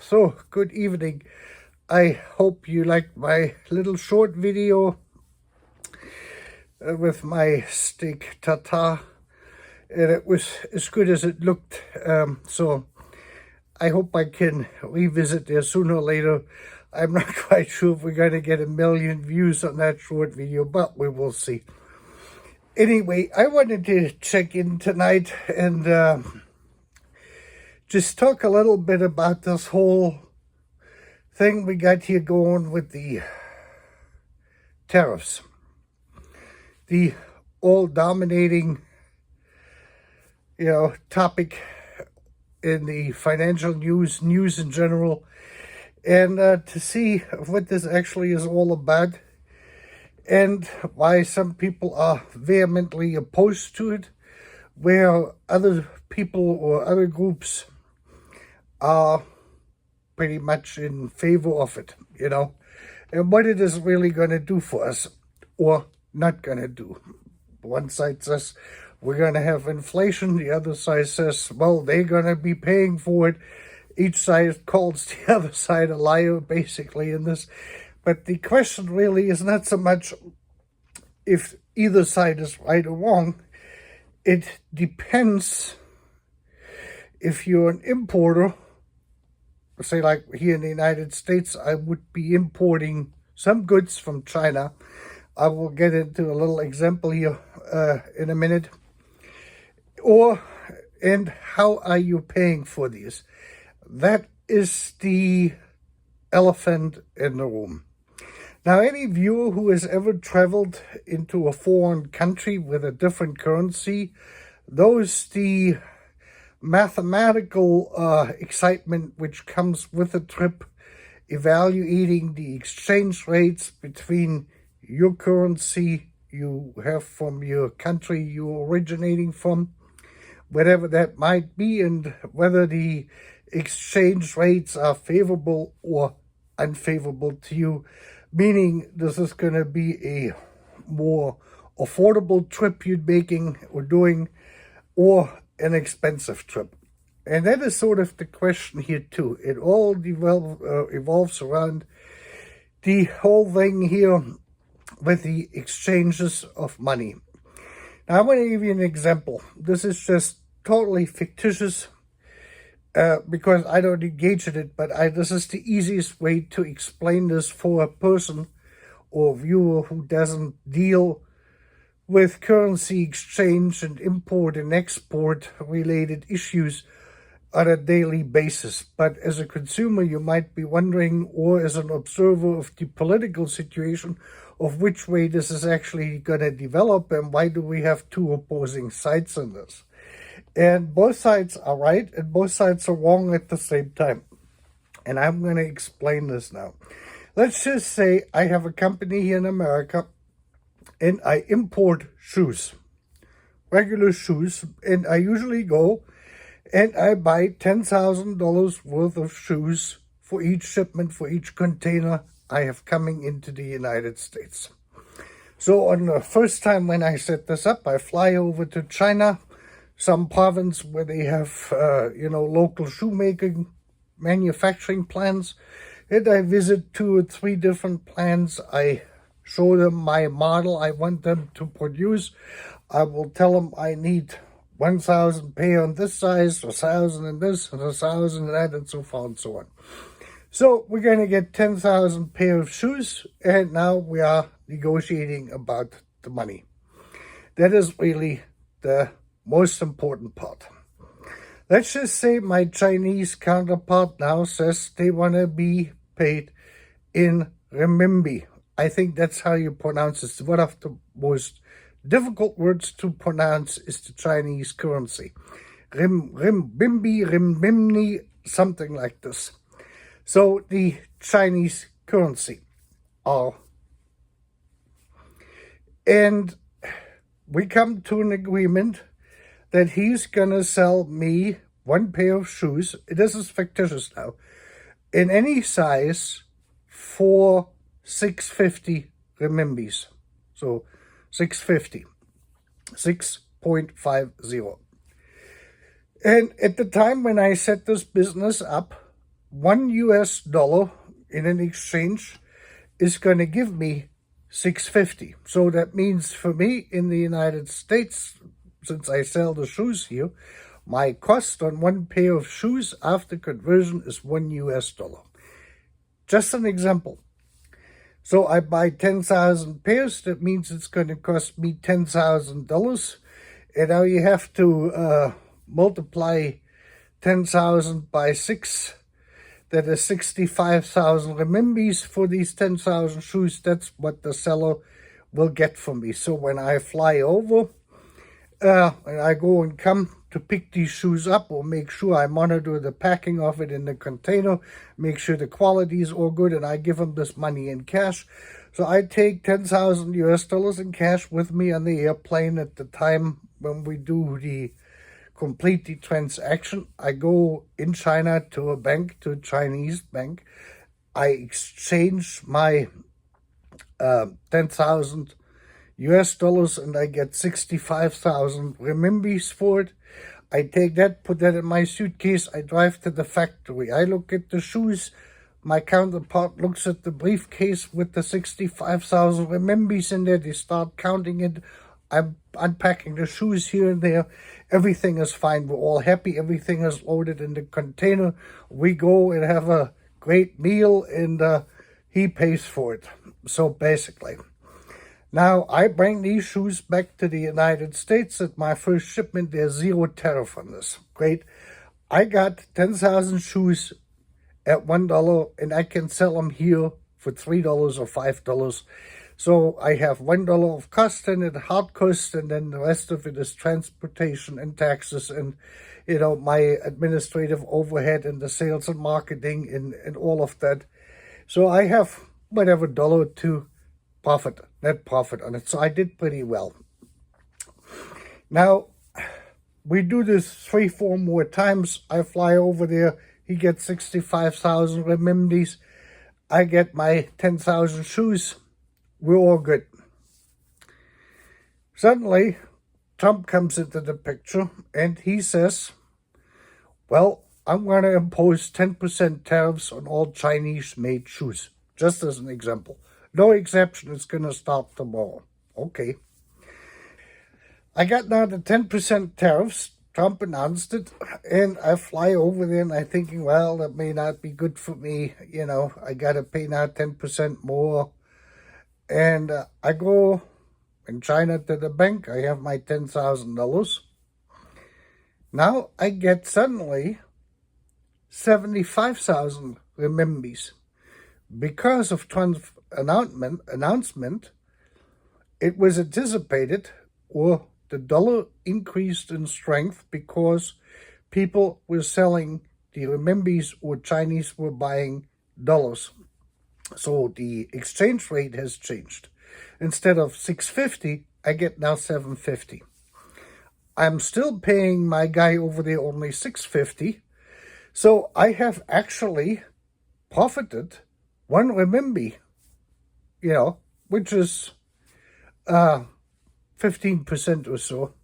So, good evening. I hope you liked my little short video with my steak tartare. And it was as good as it looked. So, I hope I can revisit there sooner or later. I'm not quite sure if we're going to get 1 million views on that short video, but we will see. Anyway, I wanted to check in tonight and just talk a little bit about this whole thing we got here going with the tariffs. The all-dominating, topic in the financial news in general, and to see what this actually is all about and why some people are vehemently opposed to it, where other people or other groups are pretty much in favor of it, and what it is really going to do for us or not going to do. One side says we're going to have inflation. The other side says, well, they're going to be paying for it. Each side calls the other side a liar, basically, in this. But the question really is not so much if either side is right or wrong. It depends if you're an importer. Say, like here in the United States, I would be importing some goods from China. I will get into a little example here in a minute. And how are you paying for these? That is the elephant in the room. Now, any viewer who has ever traveled into a foreign country with a different currency knows the mathematical excitement which comes with a trip, evaluating the exchange rates between your currency you have from your country you're originating from, whatever that might be, and whether the exchange rates are favorable or unfavorable to you, meaning this is going to be a more affordable trip you're making or doing, or an expensive trip. And that is sort of the question here too. It all evolves around the whole thing here with the exchanges of money. Now, I want to give you an example. This is just totally fictitious because I don't engage in it, but this is the easiest way to explain this for a person or viewer who doesn't deal with currency exchange and import and export related issues on a daily basis. But as a consumer, you might be wondering, or as an observer of the political situation, of which way this is actually going to develop and why do we have two opposing sides in this. And both sides are right and both sides are wrong at the same time. And I'm going to explain this now. Let's just say I have a company here in America and I import shoes, regular shoes, and I usually go and I buy $10,000 worth of shoes for each shipment, for each container I have coming into the United States. So on the first time when I set this up, I fly over to China, some province where they have, local shoemaking, manufacturing plants, and I visit 2 or 3 different plants. I show them my model I want them to produce. I will tell them I need 1,000 pair on this size, 1,000 in this, and 1,000 in that, and so far and so on. So we're going to get 10,000 pair of shoes, and now we are negotiating about the money. That is really the most important part. Let's just say my Chinese counterpart now says they want to be paid in renminbi. I think that's how you pronounce it. One of the most difficult words to pronounce is the Chinese currency. Renminbi, something like this. So the Chinese currency are. And we come to an agreement that he's going to sell me 1 pair of shoes. This is fictitious now. In any size for 650 renminbis. So 650. 6.50. And at the time when I set this business up, $1 in an exchange is going to give me 650. So that means for me in the United States, since I sell the shoes here, my cost on one pair of shoes after conversion is $1. Just an example. So I buy 10,000 pairs. That means it's going to cost me $10,000. And now you have to multiply 10,000 by 6. That is 65,000 renminbis for these 10,000 shoes. That's what the seller will get from me. So when I fly over and I go and come to pick these shoes up, or make sure I monitor the packing of it in the container, make sure the quality is all good, and I give them this money in cash. So I take $10,000 in cash with me on the airplane at the time when we do the complete the transaction. I go in China to a bank, to a Chinese bank. I exchange my $10,000 and I get 65,000 renminbis for it. I take that, put that in my suitcase. I drive to the factory. I look at the shoes. My counterpart looks at the briefcase with the 65,000 renminbis in there. They start counting it. I'm unpacking the shoes here and there. Everything is fine. We're all happy. Everything is loaded in the container. We go and have a great meal, and he pays for it. So basically, now I bring these shoes back to the United States. At my first shipment, there's 0 tariff on this. Great. I got 10,000 shoes at $1, and I can sell them here for $3 or $5. So I have $1 of cost and it, hard cost, and then the rest of it is transportation and taxes and, my administrative overhead and the sales and marketing and all of that. So I have whatever $1 profit, net profit on it. So I did pretty well. Now, we do this 3-4 more times. I fly over there. He gets 65,000 renminbis. I get my 10,000 shoes. We're all good. Suddenly, Trump comes into the picture and he says, well, I'm going to impose 10% tariffs on all Chinese-made shoes, just as an example. No exception, it's going to start tomorrow. Okay. I got now the 10% tariffs. Trump announced it, and I fly over there, and I'm thinking, well, that may not be good for me. I got to pay now 10% more. And I go in China to the bank. I have my $10,000. Now I get suddenly 75,000 renminbis. Because of Trump's announcement, it was anticipated, or the dollar increased in strength because people were selling the renminbis, or Chinese were buying dollars. So the exchange rate has changed. Instead of 650, I get now 750. I'm still paying my guy over there only 650. So I have actually profited 1 renminbi, which is 15% or so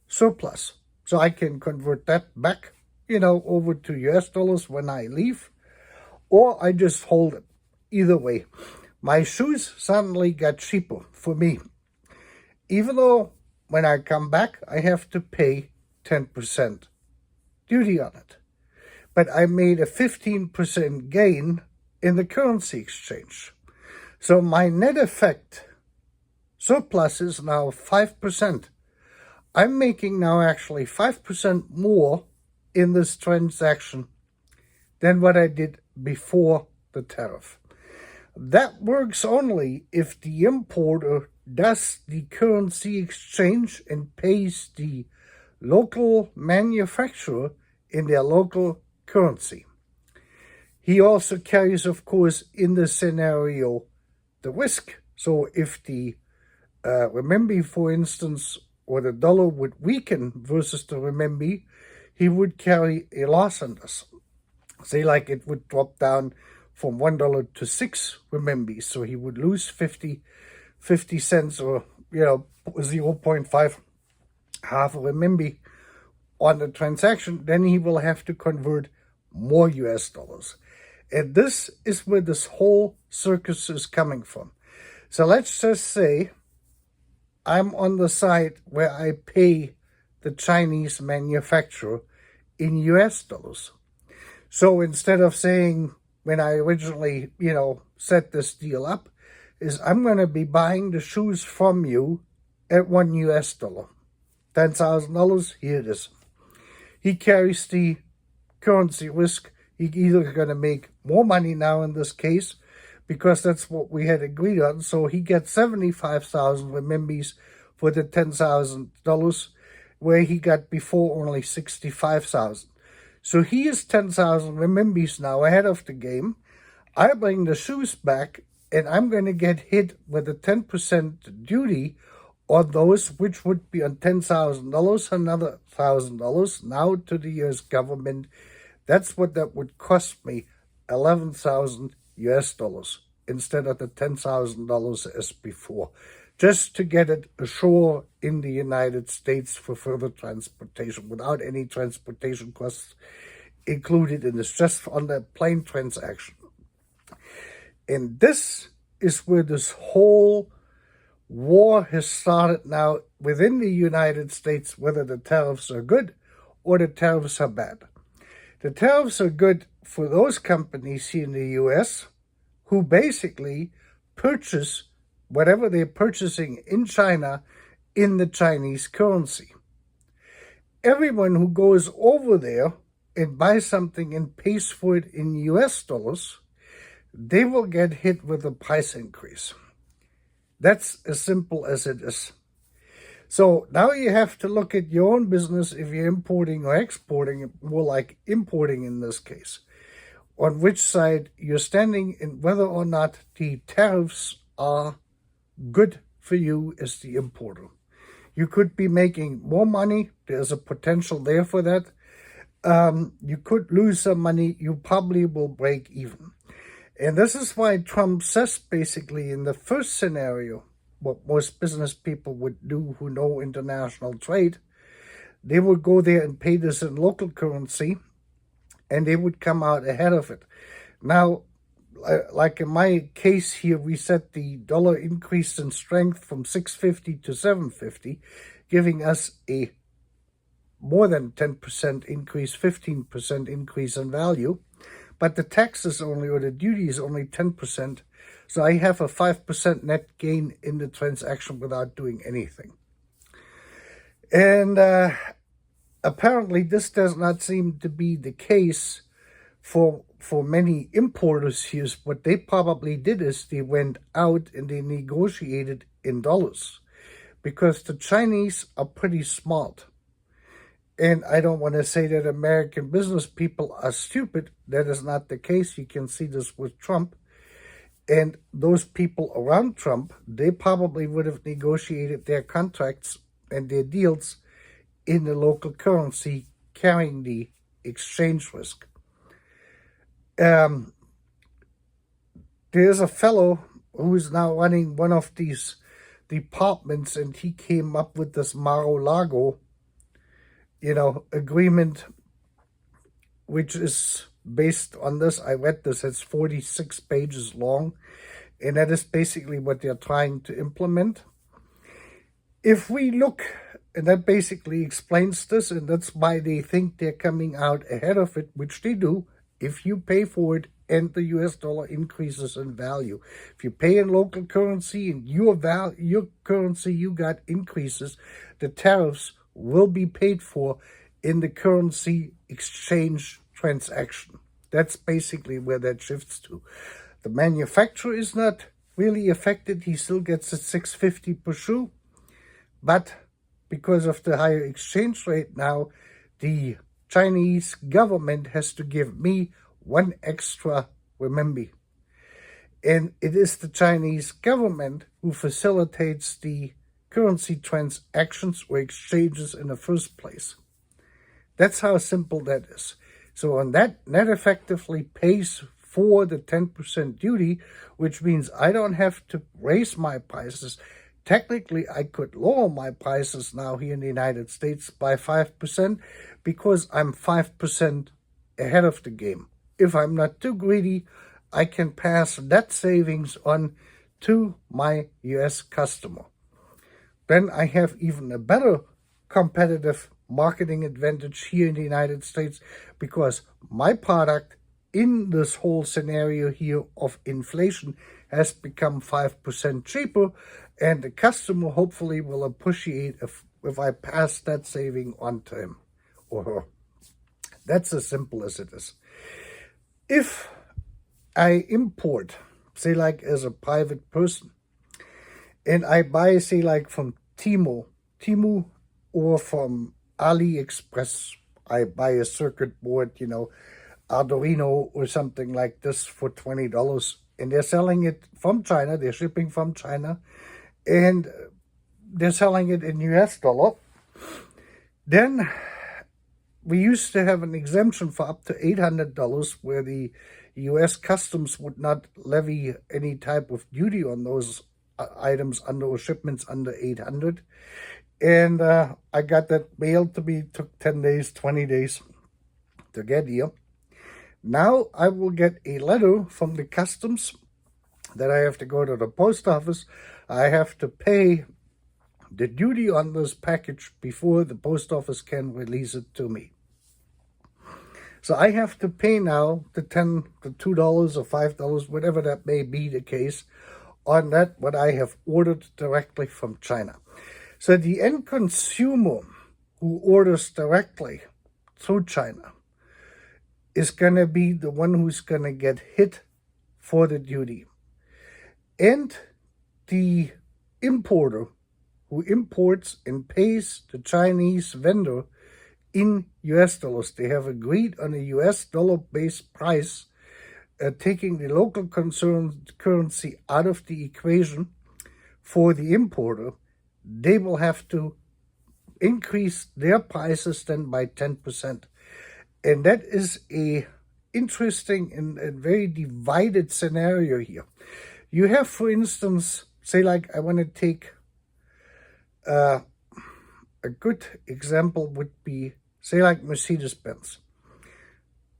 surplus. So I can convert that back, over to US dollars when I leave, or I just hold it. Either way, my shoes suddenly got cheaper for me. Even though when I come back, I have to pay 10% duty on it. But I made a 15% gain in the currency exchange. So my net effect surplus is now 5%. I'm making now actually 5% more in this transaction than what I did before the tariff. That works only if the importer does the currency exchange and pays the local manufacturer in their local currency. He also carries, of course, in this scenario, the risk. So if the renminbi, for instance, or the dollar would weaken versus the renminbi, he would carry a loss on this. Say like it would drop down from $1 to 6 renminbi, so he would lose 50 cents, or 0.5, half a renminbi on the transaction. Then he will have to convert more US dollars. And this is where this whole circus is coming from. So let's just say I'm on the side where I pay the Chinese manufacturer in US dollars. So instead of saying, when I originally, set this deal up, is I'm going to be buying the shoes from you at $1 US, $10,000, here it is. He carries the currency risk. He's either going to make more money now in this case, because that's what we had agreed on. So he gets 75,000 renminbis for the $10,000, where he got before only 65,000. So he is 10,000 renminbis now ahead of the game. I bring the shoes back, and I'm going to get hit with a 10% duty on those, which would be on $10,000, another $1,000 now to the US government. That's what that would cost me, 11,000 US dollars instead of the $10,000 as before, just to get it ashore in the United States for further transportation without any transportation costs included in this, just on the plane transaction. And this is where this whole war has started now within the United States, whether the tariffs are good or the tariffs are bad. The tariffs are good for those companies here in the US who basically purchase whatever they're purchasing in China in the Chinese currency. Everyone who goes over there and buys something and pays for it in US dollars, they will get hit with a price increase. That's as simple as it is. So now you have to look at your own business if you're importing or exporting, more like importing in this case, on which side you're standing and whether or not the tariffs are good for you as the importer. You could be making more money. There's a potential there for that. You could lose some money. You probably will break even. And this is why Trump says basically in the first scenario, what most business people would do who know international trade, they would go there and pay this in local currency and they would come out ahead of it. Now, like in my case here, we set the dollar increase in strength from 650 to 750, giving us a more than 10% increase, 15% increase in value. But the taxes only, or the duty is only 10%. So I have a 5% net gain in the transaction without doing anything. And apparently this does not seem to be the case for many importers here. What they probably did is they went out and they negotiated in dollars, because the Chinese are pretty smart. And I don't want to say that American business people are stupid. That is not the case. You can see this with Trump. And those people around Trump, they probably would have negotiated their contracts and their deals in the local currency, carrying the exchange risk. There's a fellow who is now running one of these departments, and he came up with this A Lago agreement, which is based on this. I read this, it's 46 pages long, and that is basically what they're trying to implement. If we look, and that basically explains this, and that's why they think they're coming out ahead of it, which they do, if you pay for it and the US dollar increases in value. If you pay in local currency and your currency you got increases, the tariffs will be paid for in the currency exchange transaction. That's basically where that shifts to. The manufacturer is not really affected. He still gets a $6.50 per shoe. But because of the higher exchange rate now, the Chinese government has to give me one extra renminbi. And it is the Chinese government who facilitates the currency transactions or exchanges in the first place. That's how simple that is. So on that effectively pays for the 10% duty, which means I don't have to raise my prices. Technically, I could lower my prices now here in the United States by 5% because I'm 5% ahead of the game. If I'm not too greedy, I can pass that savings on to my US customer. Then I have even a better competitive marketing advantage here in the United States, because my product in this whole scenario here of inflation has become 5% cheaper, and the customer hopefully will appreciate if I pass that saving on to him or her. That's as simple as it is. If I import, say like as a private person, and I buy, say like from Temu, or from AliExpress, I buy a circuit board, Arduino or something like this for $20, and they're selling it from China, they're shipping from China, and they're selling it in US dollar. Then we used to have an exemption for up to $800 where the US Customs would not levy any type of duty on those items under, or shipments under 800. And I got that mailed to me. Took 10 days, 20 days to get here. Now I will get a letter from the customs that I have to go to the post office. I have to pay the duty on this package before the post office can release it to me. So I have to pay now the $2 or $5, whatever that may be the case, on that what I have ordered directly from China. So the end consumer who orders directly through China is going to be the one who's going to get hit for the duty. And the importer who imports and pays the Chinese vendor in US dollars. They have agreed on a US dollar-based price, taking the local currency out of the equation for the importer. They will have to increase their prices then by 10%. And that is a interesting and very divided scenario here. You have, for instance, say like I want to take a good example would be, say like Mercedes-Benz.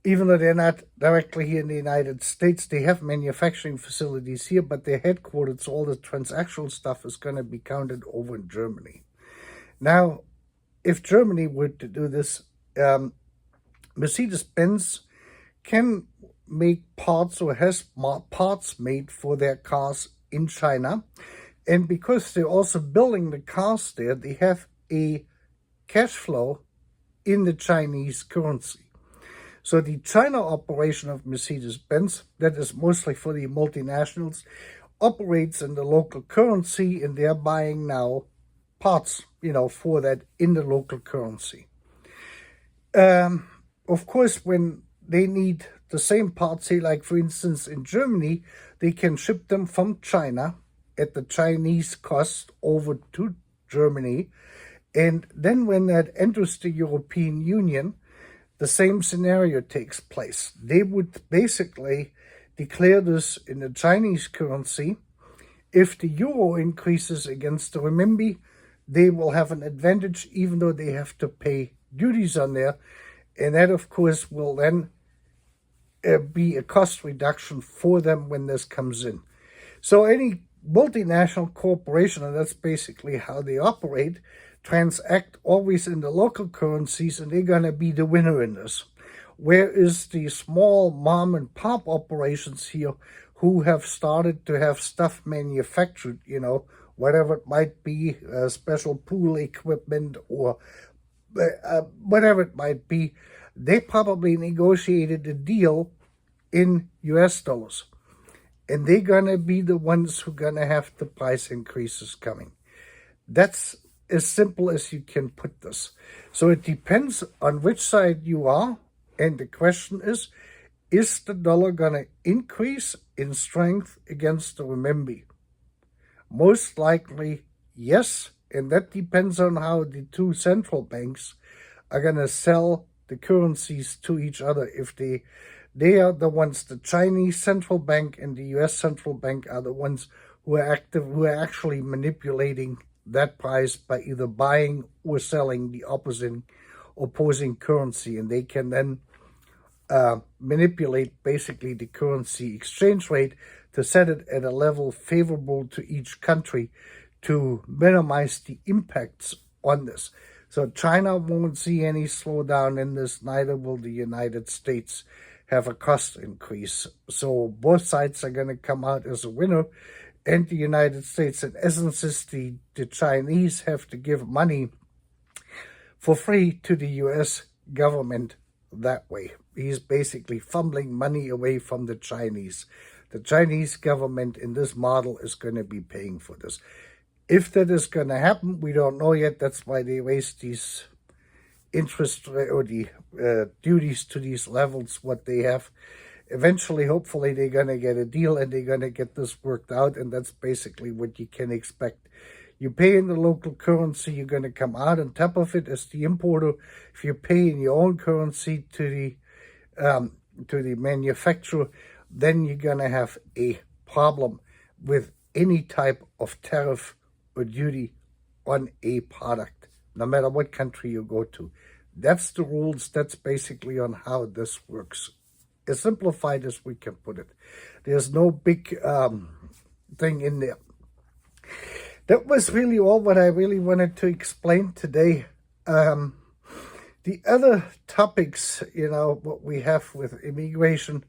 Even though they're not directly here in the United States, they have manufacturing facilities here, but they're headquartered, so all the transactional stuff is going to be counted over in Germany. Now, if Germany were to do this, Mercedes-Benz can make parts or has parts made for their cars in China. And because they're also building the cars there, they have a cash flow in the Chinese currency. So the China operation of Mercedes-Benz, that is mostly for the multinationals, operates in the local currency, and they're buying now parts, for that in the local currency. Of course, when they need the same parts, say like for instance in Germany, they can ship them from China at the Chinese cost over to Germany. And then when that enters the European Union, the same scenario takes place. They would basically declare this in the Chinese currency. If the euro increases against the renminbi, they will have an advantage, even though they have to pay duties on there. And that, of course, will then be a cost reduction for them when this comes in. So any multinational corporation, and that's basically how they operate, transact always in the local currencies, and they're going to be the winner in this. Whereas the small mom and pop operations here who have started to have stuff manufactured, whatever it might be, special pool equipment or whatever it might be, they probably negotiated a deal in US dollars. And they're going to be the ones who are going to have the price increases coming. That's as simple as you can put this. So it depends on which side you are. And the question is the dollar going to increase in strength against the renminbi? Most likely, yes. And that depends on how the two central banks are going to sell the currencies to each other. If they are the ones, the Chinese central bank and the US central bank are the ones who are actually manipulating that price by either buying or selling the opposing currency, and they can then manipulate basically the currency exchange rate to set it at a level favorable to each country to minimize the impacts on this. So China won't see any slowdown in this, neither will the United States have a cost increase. So both sides are going to come out as a winner, and the United States, in essence, is the Chinese have to give money for free to the US government that way. He's basically fumbling money away from the Chinese. The Chinese government in this model is going to be paying for this. If that is going to happen, we don't know yet. That's why they raised these interest or the duties to these levels, what they have. Eventually, hopefully, they're going to get a deal and they're going to get this worked out. And that's basically what you can expect. You pay in the local currency, you're going to come out on top of it as the importer. If you pay in your own currency to the manufacturer, then you're going to have a problem with any type of tariff or duty on a product, no matter what country you go to. That's the rules. That's basically on how this works. As simplified as we can put it. There's no big thing in there. That was really all what I really wanted to explain today. The other topics, what we have with immigration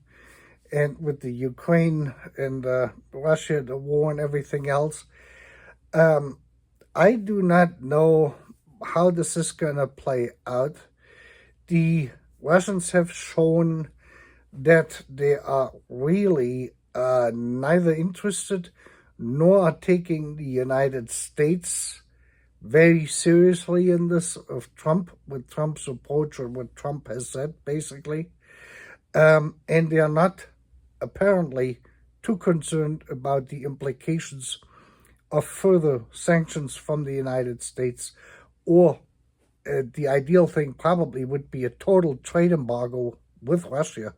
and with the Ukraine and Russia, the war and everything else, I do not know how this is going to play out. The Russians have shown that they are really neither interested nor are taking the United States very seriously in this of Trump, with Trump's approach or what Trump has said, basically. And they are not apparently too concerned about the implications of further sanctions from the United States, or the ideal thing probably would be a total trade embargo with Russia,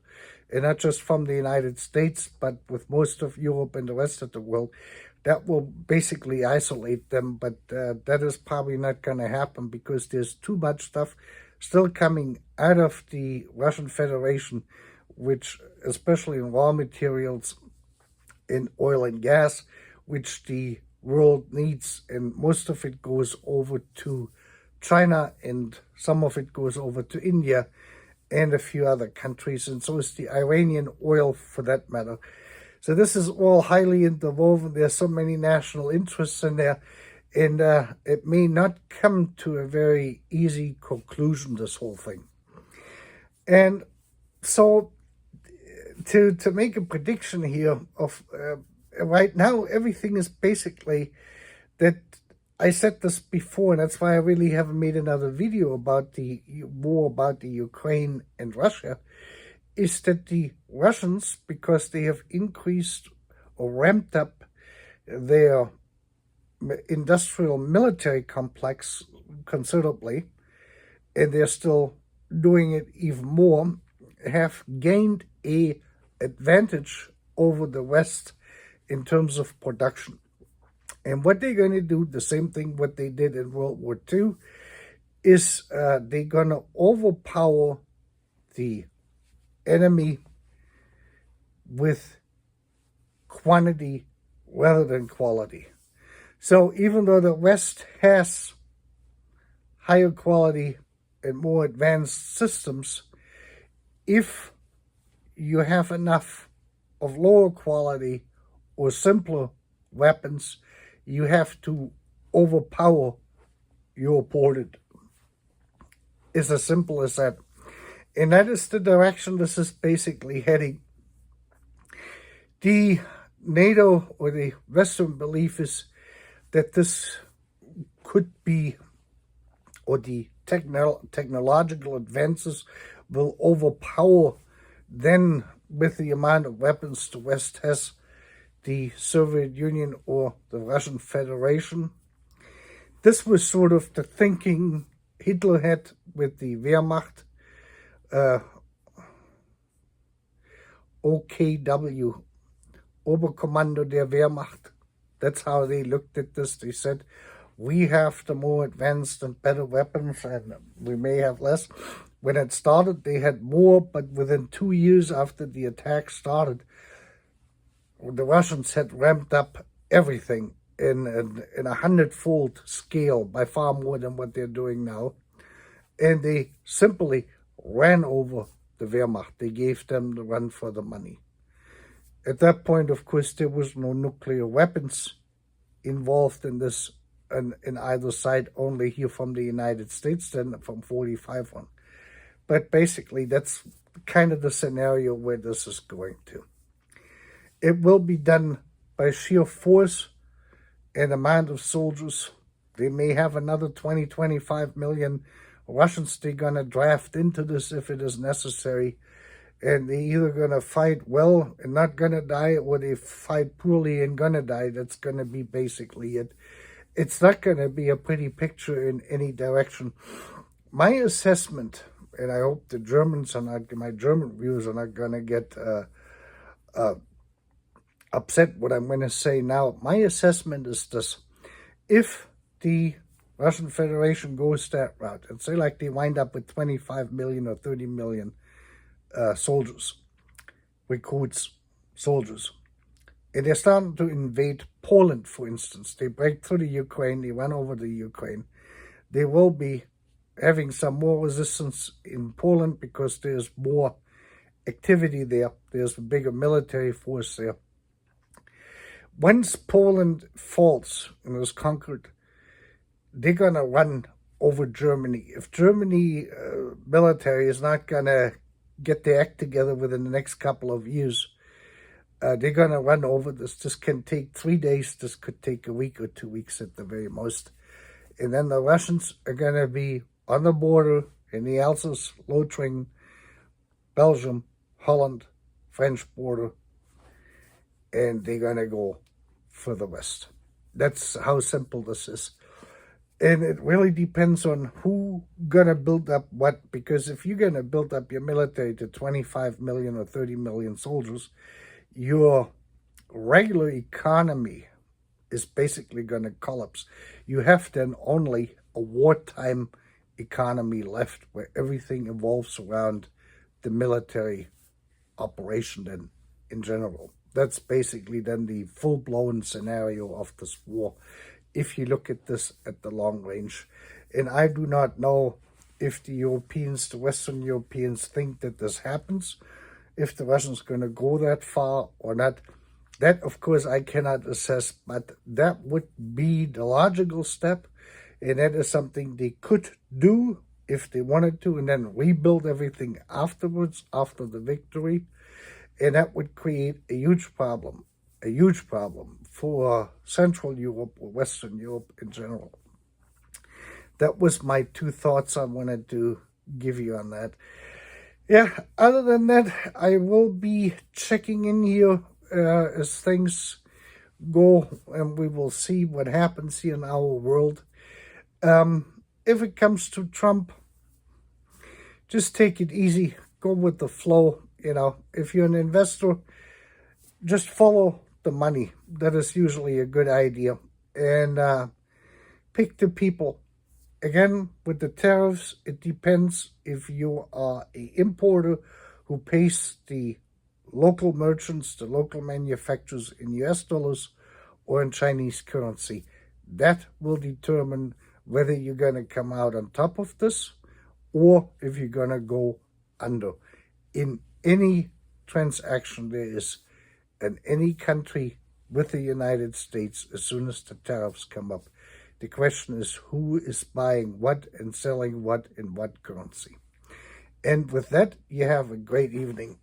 and not just from the United States, but with most of Europe and the rest of the world. That will basically isolate them, but that is probably not going to happen because there's too much stuff still coming out of the Russian Federation, which, especially in raw materials, in oil and gas, which the world needs, and most of it goes over to China, and some of it goes over to India, and a few other countries, and so is the Iranian oil for that matter. So this is all highly interwoven. There's so many national interests in there, and it may not come to a very easy conclusion, this whole thing. And so to make a prediction here of right now, everything is basically that. I said this before, and that's why I really haven't made another video about the war about the Ukraine and Russia, is that the Russians, because they have increased or ramped up their industrial military complex considerably, and they're still doing it even more, have gained an advantage over the West in terms of production. And what they're going to do, the same thing what they did in World War II, is they're going to overpower the enemy with quantity rather than quality. So even though the West has higher quality and more advanced systems, if you have enough of lower quality or simpler weapons, you have to overpower your opponent. It's as simple as that. And that is the direction this is basically heading. The NATO or the Western belief is that this could be, or the technological advances will overpower then, with the amount of weapons the West has, the Soviet Union or the Russian Federation. This was sort of the thinking Hitler had with the Wehrmacht, OKW, Oberkommando der Wehrmacht. That's how they looked at this. They said, we have the more advanced and better weapons, and we may have less, When it started, they had more, but within 2 years after the attack started, the Russians had ramped up everything in a 100-fold scale, by far more than what they're doing now. And they simply ran over the Wehrmacht. They gave them the run for the money. At that point, of course, there was no nuclear weapons involved in this, in either side, only here from the United States, then from 45 on. But basically, that's kind of the scenario where this is going to. It will be done by sheer force and amount of soldiers. They may have another 20, 25 million Russians they're going to draft into this if it is necessary. And they're either going to fight well and not going to die, or they fight poorly and going to die. That's going to be basically it. It's not going to be a pretty picture in any direction. My assessment, and I hope the Germans are not, my German viewers are not going to get upset what I'm going to say now. My assessment is this. If the Russian Federation goes that route, and say like they wind up with 25 million or 30 million soldiers, recruits, soldiers, and they're starting to invade Poland, for instance. They break through the Ukraine, they run over the Ukraine. They will be having some more resistance in Poland because there's more activity there. There's a bigger military force there. Once Poland falls and is conquered, they're going to run over Germany. If Germany military is not going to get their act together within the next couple of years, they're going to run over this. This can take 3 days. This could take a week or 2 weeks at the very most. And then the Russians are going to be on the border in the Alsace, Lothringen, Belgium, Holland, French border, and they're going to go for the west. That's how simple this is. And it really depends on who gonna build up what, because if you're gonna build up your military to 25 million or 30 million soldiers, your regular economy is basically gonna collapse. You have then only a wartime economy left where everything evolves around the military operation then in general. That's basically then the full-blown scenario of this war, if you look at this at the long range. And I do not know if the Europeans, the Western Europeans, think that this happens, if the Russians are going to go that far or not. That, of course, I cannot assess, but that would be the logical step, and that is something they could do if they wanted to, and then rebuild everything afterwards, after the victory. And that would create a huge problem for Central Europe or Western Europe in general. That was my 2 thoughts I wanted to give you on that. Yeah, other than that, I will be checking in here as things go, and we will see what happens here in our world. If it comes to Trump, just take it easy, go with the flow. You know, if you're an investor, just follow the money. That is usually a good idea. And pick the people. Again, with the tariffs, it depends if you are an importer who pays the local merchants, the local manufacturers in US dollars or in Chinese currency. That will determine whether you're going to come out on top of this or if you're going to go under. In any transaction there is in any country with the United States, as soon as the tariffs come up, the question is who is buying what and selling what in what currency. And with that, you have a great evening.